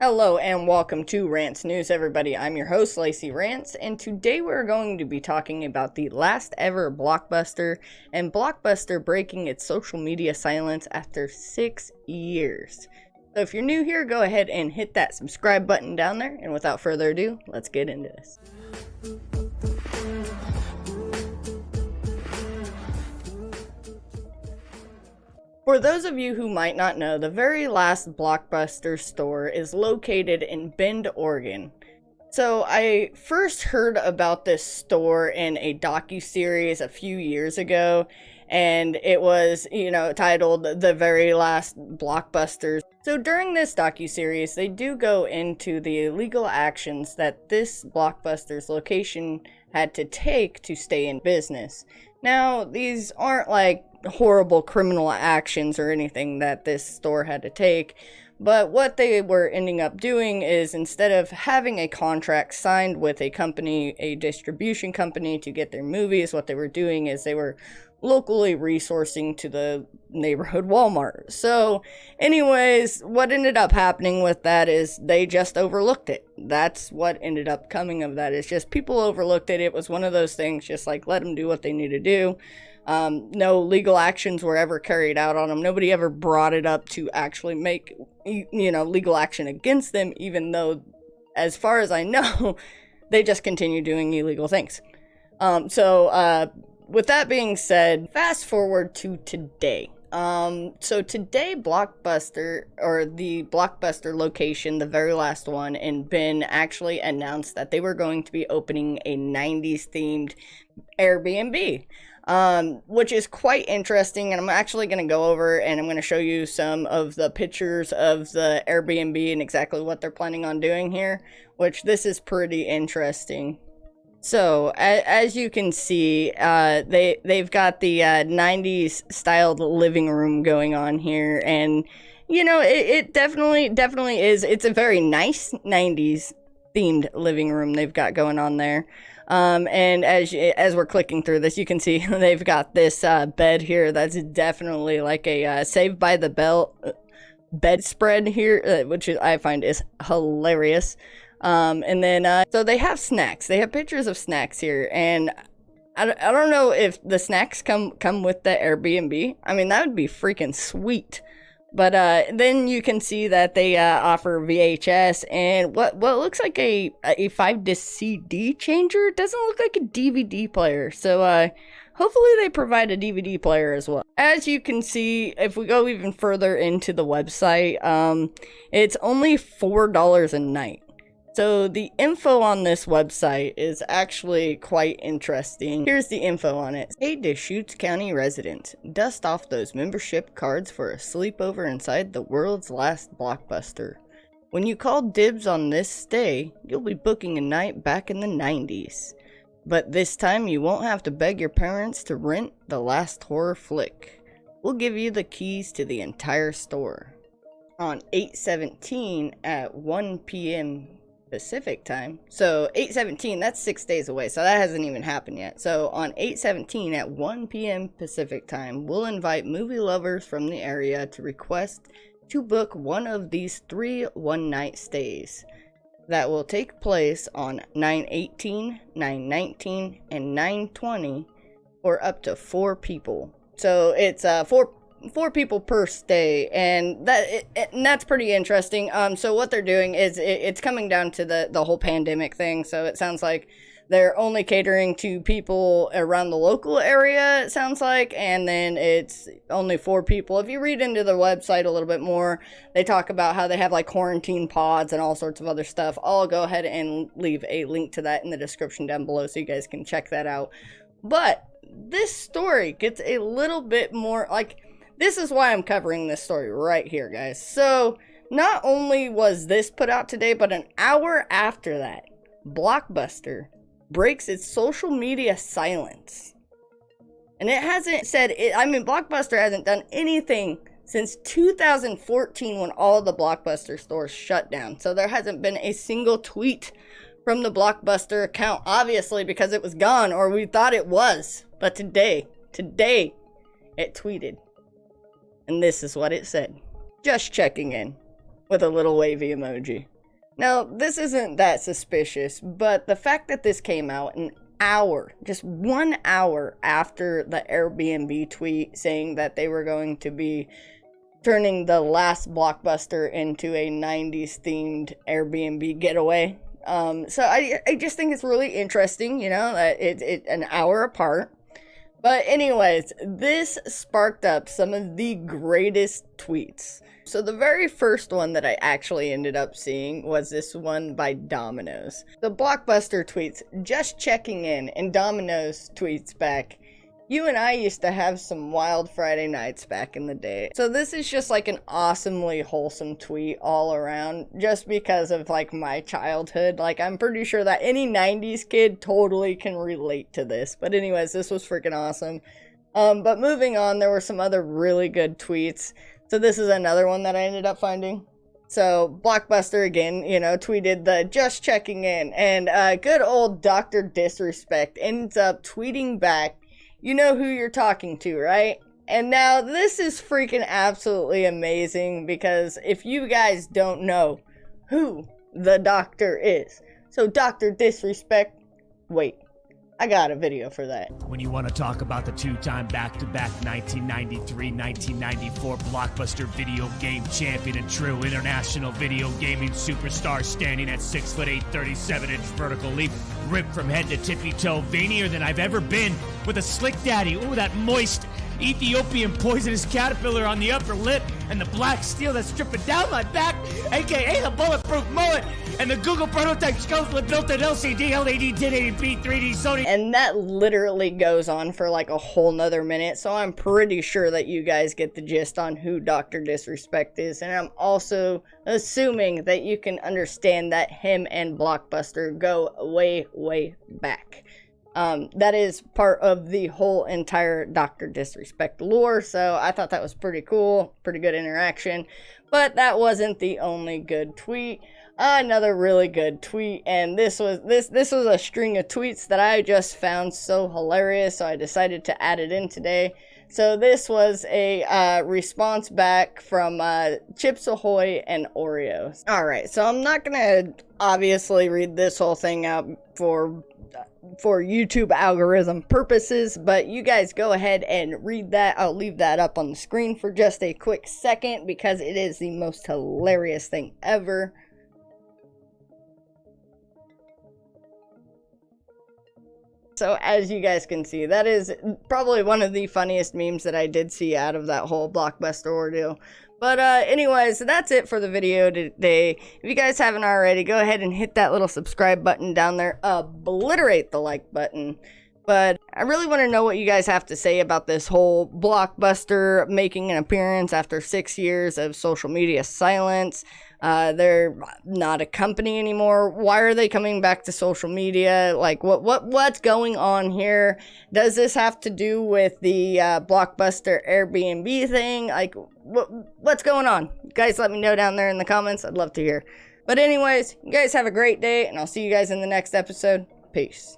Hello and welcome to Rants News, everybody. I'm your host, Lacey Rants, and today we're going to be talking about the last ever Blockbuster and Blockbuster breaking its social media silence after 6 years. So if you're new here, go ahead and hit that subscribe button down there, and without further ado, let's get into this. For those of you who might not know, the very last Blockbuster store is located in Bend, Oregon. So I first heard about this store in a docuseries a few years ago, and it was, titled The Very Last Blockbusters. So during this docuseries, they do go into the legal actions that this Blockbusters location had to take to stay in business. Now, these aren't like horrible criminal actions or anything that this store had to take, but what they were ending up doing is, instead of having a contract signed with a company, a distribution company, to get their movies, what they were doing is they were locally resourcing to the neighborhood Walmart. So anyways, what ended up happening with that is they just overlooked it. That's what ended up coming of that, is just people overlooked it. It was one of those things, just like, let them do what they need to do. No legal actions were ever carried out on them. Nobody ever brought it up to actually make, legal action against them, even though, as far as I know, they just continue doing illegal things. With that being said, fast forward to today. So today, Blockbuster, or the Blockbuster location, the very last one in Bend, actually announced that they were going to be opening a 90s themed Airbnb. Which is quite interesting, and I'm actually going to go over and I'm going to show you some of the pictures of the Airbnb and exactly what they're planning on doing here, which this is pretty interesting. So, as you can see, they've got the 90s styled living room going on here, and, it definitely is. It's a very nice 90s themed living room they've got going on there. And as we're clicking through this, you can see they've got this bed here that's definitely like a Saved by the Bell bedspread here, which I find is hilarious. And then so they have snacks. They have pictures of snacks here, and I don't know if the snacks come with the Airbnb. I mean, that would be freaking sweet. But then you can see that they offer VHS and what looks like a 5-disc CD changer. It doesn't look like a DVD player. So hopefully they provide a DVD player as well. As you can see, if we go even further into the website, it's only $4 a night. So the info on this website is actually quite interesting. Here's the info on it. Hey, Deschutes County residents, dust off those membership cards for a sleepover inside the world's last Blockbuster. When you call dibs on this stay, you'll be booking a night back in the 90s. But this time you won't have to beg your parents to rent the last horror flick. We'll give you the keys to the entire store. On 8/17 at 1 p.m. Pacific time. So 8/17, that's 6 days away, so that hasn't even happened yet. So on 8/17 at 1 p.m. Pacific time, we'll invite movie lovers from the area to request to book one of these 3 one-night stays that will take place on 9/18, 9/19, and 9/20 for up to 4 people. So it's four people per stay, and that's pretty interesting. So what they're doing is it's coming down to the whole pandemic thing. So it sounds like they're only catering to people around the local area, it sounds like, and then it's only 4 people. If you read into the website a little bit more, they talk about how they have like quarantine pods and all sorts of other stuff. I'll go ahead and leave a link to that in the description down below so you guys can check that out. But this story gets a little bit more like, this is why I'm covering this story right here, guys. So, not only was this put out today, but an hour after that, Blockbuster breaks its social media silence. And it hasn't said, Blockbuster hasn't done anything since 2014 when all the Blockbuster stores shut down. So there hasn't been a single tweet from the Blockbuster account, obviously because it was gone, or we thought it was. But today, it tweeted. And this is what it said. Just checking in. with a little wavy emoji. Now, this isn't that suspicious, but the fact that this came out an hour, just 1 hour after the Airbnb tweet saying that they were going to be turning the last Blockbuster into a 90s themed Airbnb getaway. So I just think it's really interesting, you know, that it's an hour apart. But anyways, this sparked up some of the greatest tweets. So the very first one that I actually ended up seeing was this one by Domino's. The Blockbuster tweets, "Just checking in," and Domino's tweets back, "You and I used to have some wild Friday nights back in the day." So this is just like an awesomely wholesome tweet all around, just because of like my childhood. Like, I'm pretty sure that any 90s kid totally can relate to this. But anyways, this was freaking awesome. But moving on, there were some other really good tweets. So this is another one that I ended up finding. So Blockbuster again, you know, tweeted the "just checking in," and good old Dr. Disrespect ends up tweeting back, "You know who you're talking to, right?" And now this is freaking absolutely amazing, because if you guys don't know who the doctor is, so Dr. Disrespect, wait, I got a video for that. When you want to talk about the two-time back-to-back 1993-1994 Blockbuster video game champion and true international video gaming superstar, standing at 6'8", 37-inch vertical leap, ripped from head to tippy-toe, veinier than I've ever been, with a slick daddy, ooh, that moist Ethiopian poisonous caterpillar on the upper lip, and the black steel that's dripping down my back, aka the bulletproof mullet, and the Google prototype skeleton built in LCD, LED, 1080p, 3D Sony. And that literally goes on for like a whole nother minute, so I'm pretty sure that you guys get the gist on who Dr. Disrespect is, and I'm also assuming that you can understand that him and Blockbuster go way, way back. That is part of the whole entire Dr. Disrespect lore, so I thought that was pretty cool, pretty good interaction. But that wasn't the only good tweet. Another really good tweet, and this was a string of tweets that I just found so hilarious, so I decided to add it in today. So this was a response back from Chips Ahoy and Oreos. Alright, so I'm not gonna obviously read this whole thing out for YouTube algorithm purposes, but you guys go ahead and read that. I'll leave that up on the screen for just a quick second, because it is the most hilarious thing ever. So as you guys can see, that is probably one of the funniest memes that I did see out of that whole Blockbuster ordeal. But anyways, that's it for the video today. If you guys haven't already, go ahead and hit that little subscribe button down there. Obliterate the like button. But I really want to know what you guys have to say about this whole Blockbuster making an appearance after 6 years of social media silence. They're not a company anymore. Why are they coming back to social media? Like, what's going on here? Does this have to do with the Blockbuster Airbnb thing? Like, what's going on? You guys let me know down there in the comments. I'd love to hear. But anyways, you guys have a great day, and I'll see you guys in the next episode. Peace.